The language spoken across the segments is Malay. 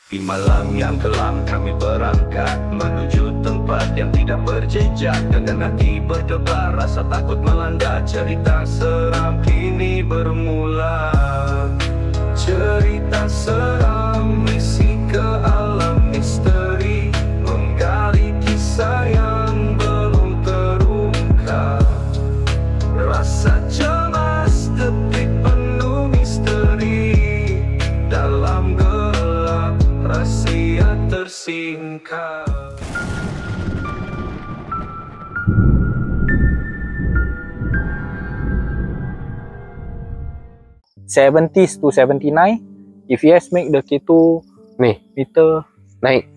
Di malam yang kelam kami berangkat menuju tempat yang tidak berjejak. Dengan hati berdebar, rasa takut melanda. Cerita seram kini bermula. Cerita seram misi ke alam misteri, menggali kisah yang belum terungkap. Rasa cemas tapi penuh misteri, dalam gelap rahasia tersingkap. 70s to 79. If yes, make the K2 Ni, meter. naik.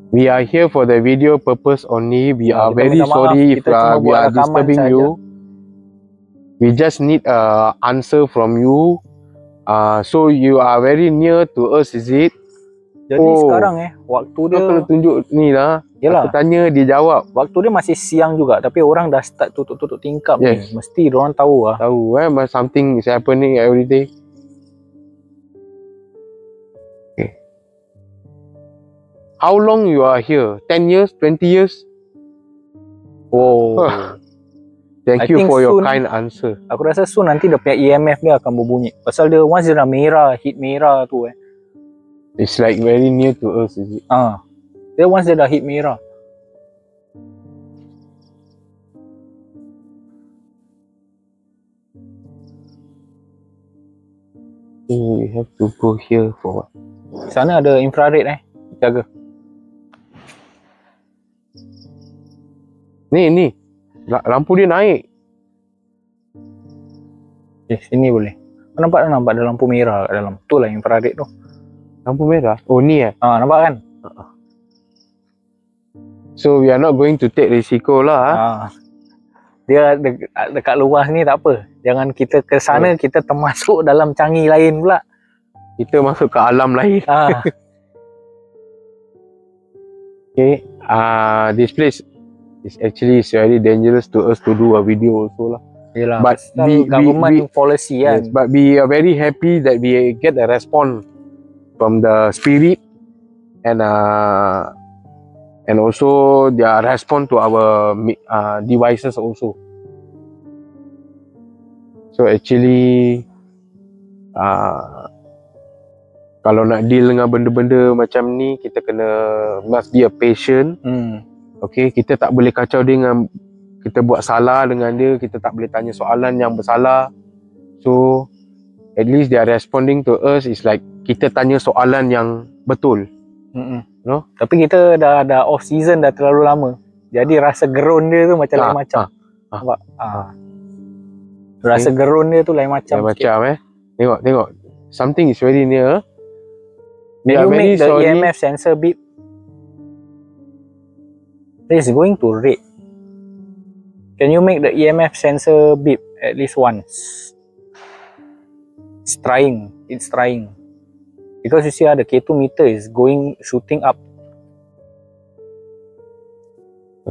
We are here for the video purpose only. We are kita very minta maaf, sorry if kita cuma we buat are rakaman disturbing saja. you. We just need a answer from you. So you are very near to us, is it? Jadi sekarang waktu Kau dia, kena tunjuk ni lah. Yelah. Aku tanya, dia jawab. waktu dia masih siang juga, tapi orang dah start tutup-tutup tingkap Yes. ni. Mesti diorang tahu lah. Tahu something is happening every day. Okay. How long you are here? 10 years? 20 years? Oh. I Thank you think for your soon- kind answer. Aku rasa soon nanti dia punya EMF dia akan berbunyi. Pasal dia once dia dah merah, hit merah tu It's like very near to us, is it? Dia once dia dah hit merah. We have to go here for what? Sana ada infrared jaga. Ni. Lampu dia naik. Sini boleh. Kau nampak ada lampu merah kat dalam. Betul lah infrared tu. Lampu merah. Oh, ni Nampak kan? So we are not going to take risiko lah. Dia dekat luar ni tak apa. Jangan kita ke sana kita termasuk dalam canggih lain pula. Kita masuk ke alam lain. Okay. This place is actually very dangerous to us to do a video also lah. Yelah, But government policy kan. Yes, but we are very happy that we get a response from the spirit and also their response to our devices also. So actually kalau nak deal dengan benda-benda macam ni, kita kena must be a patient. Okay, kita tak boleh kacau dia dengan kita buat salah dengan dia, kita tak boleh tanya soalan yang bersalah. So at least they are responding to us is like kita tanya soalan yang betul. No? Tapi kita dah off season dah terlalu lama. Jadi rasa gerun dia tu macam lain macam. Nampak? Rasa gerun dia tu lain macam. Lain macam Tengok. Something is very near. We Can are you very make the sorry. EMF sensor beep? It's going to red. Can you make the EMF sensor beep at least once? It's trying. Because you see the K2 meter is shooting up.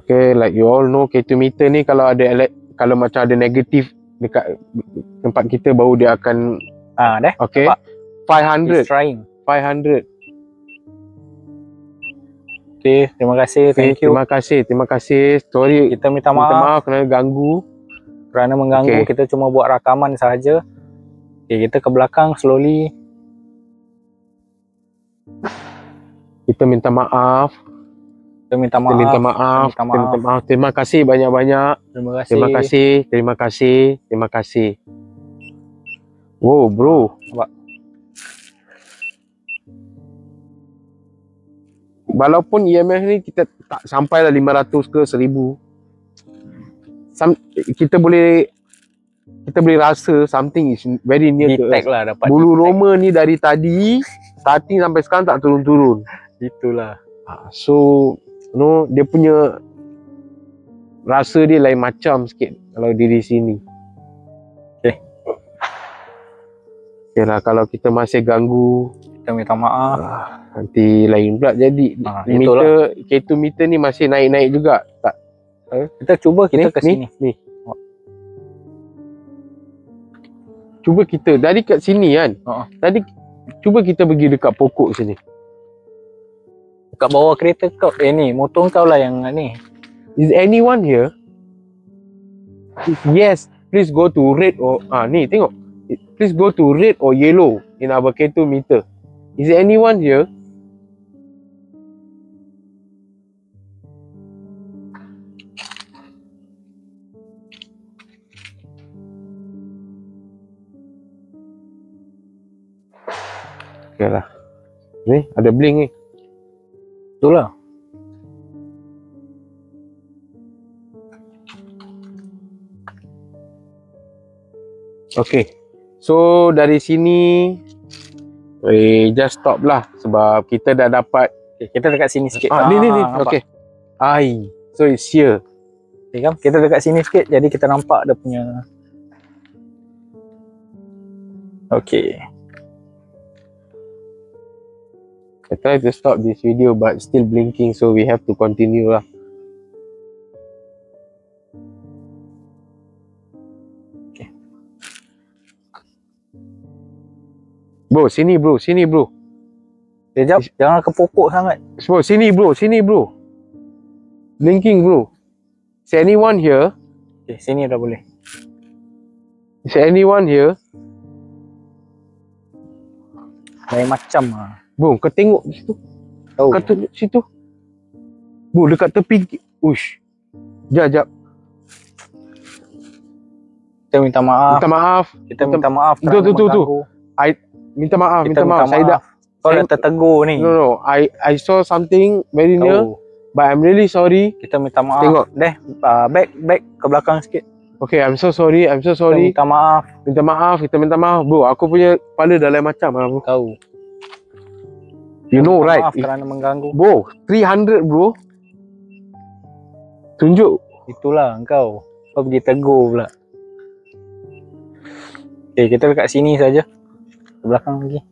Okay, like you all know K2 meter ni kalau kalau macam ada negatif dekat tempat kita baru dia akan Dah. okay. Nampak? 500. It's trying. 500. Okay, terima kasih. Thank you. Terima kasih. Sorry. Kita minta maaf kerana ganggu. kerana mengganggu. Okay. Kita cuma buat rakaman sahaja. Okay, kita ke belakang slowly. Kita minta maaf. Terima kasih banyak-banyak. Terima kasih. Wow, bro. Nampak? Walaupun EMF ni kita tak sampai lah 500 ke 1000. Kita boleh rasa something is very near to us. Detect lah, dapat Bulu detect. roma ni dari tadi starting sampai sekarang tak turun-turun. Itulah. So dia punya rasa dia lain macam sikit kalau di sini. Okay. Yalah, kalau kita masih ganggu, Kita minta maaf. nanti lain pula jadi. Itulah. K2 meter ni masih naik-naik juga. Tak. Kita cuba kita ke sini. Ni. cuba kita dari kat sini kan. Tadi cuba kita pergi dekat pokok sini. Dekat bawah kereta kau. Ni motor kau lah yang ni. Is anyone here? If yes, please go to red or ni tengok. Please go to red or yellow in our K2 meter. Is there anyone here? Okay lah. Ni ada blink ni. Itulah. Okay. So dari sini just stop lah sebab kita dah dapat. Okay, kita dekat sini sikit. Ni. Nampak. Okay. So it's here. Okay, kan? Kita dekat sini sikit jadi kita nampak dia punya. Okay. I try to stop this video but still blinking, so we have to continue lah. Okay. Bro, sini bro. Sekejap, jangan ke pokok sangat. Bro, sini bro. Blinking bro. Is anyone here? Okay, sini dah boleh. Is anyone here? Lain macam lah. Bro, kau tengok situ. Tahu. Kau tengok situ. Bro, dekat tepi. Ush. Jap. Kita minta maaf. Kita minta maaf. Tu. Minta maaf. Saya dah. Kau dah tertegur ni. No. I saw something very near. But I'm really sorry. Kita minta maaf. Tengok. Back ke belakang sikit. Okay, I'm so sorry. Kita minta maaf. Kita minta maaf. Bro, aku punya kepala dah lain macam lah bro. Tahu. You know right. Maaf kerana mengganggu. Bro, 300 bro. Tunjuk. Itulah kau. Kau pergi tegur pula. Okay, kita dekat sini saja. Ke belakang lagi.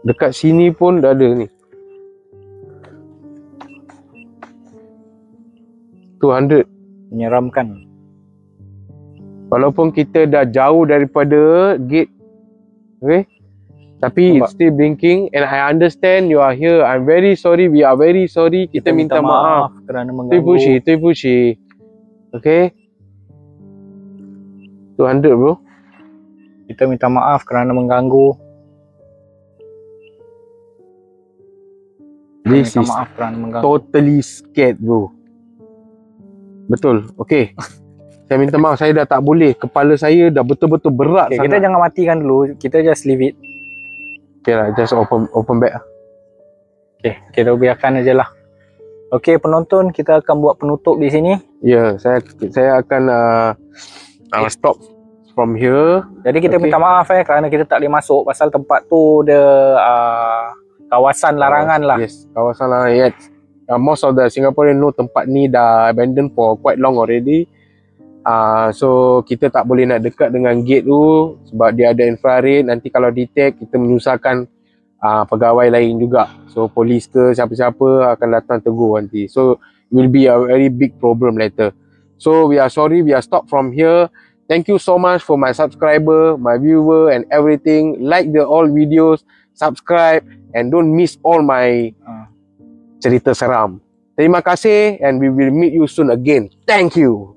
Dekat sini pun dah ada ni. 200. Menyeramkan. Walaupun kita dah jauh daripada gate. Okay. Tapi it's still blinking and I understand you are here. I'm very sorry. We are very sorry. Kita minta maaf kerana mengganggu. Tuipushi. Okay. 200 bro. Kita minta maaf kerana mengganggu. This is maaf kerana mengganggu. totally scared bro. Betul. Okay. Saya minta maaf. Saya dah tak boleh. Kepala saya dah betul-betul berat Okay, sangat. kita jangan matikan dulu. Kita just leave it. Okay lah. Just open back lah. Okay, kita biarkan aja lah. Okay, penonton, kita akan buat penutup di sini. Ya, saya akan stop from here. Jadi kita minta maaf kerana kita tak boleh masuk pasal tempat tu dia kawasan larangan lah. Yes, kawasan larangan. Yes. Most of the Singaporean know tempat ni dah abandoned for quite long already. So kita tak boleh nak dekat dengan gate tu sebab dia ada infrared. Nanti kalau detect, kita menyusahkan pegawai lain juga. So polis ke siapa-siapa akan datang tegur nanti. So it will be a very big problem later. So we are sorry, we are stopped from here. Thank you so much for my subscriber, my viewer and everything. Like the all videos, subscribe and don't miss all my cerita seram. Terima kasih and we will meet you soon again. Thank you.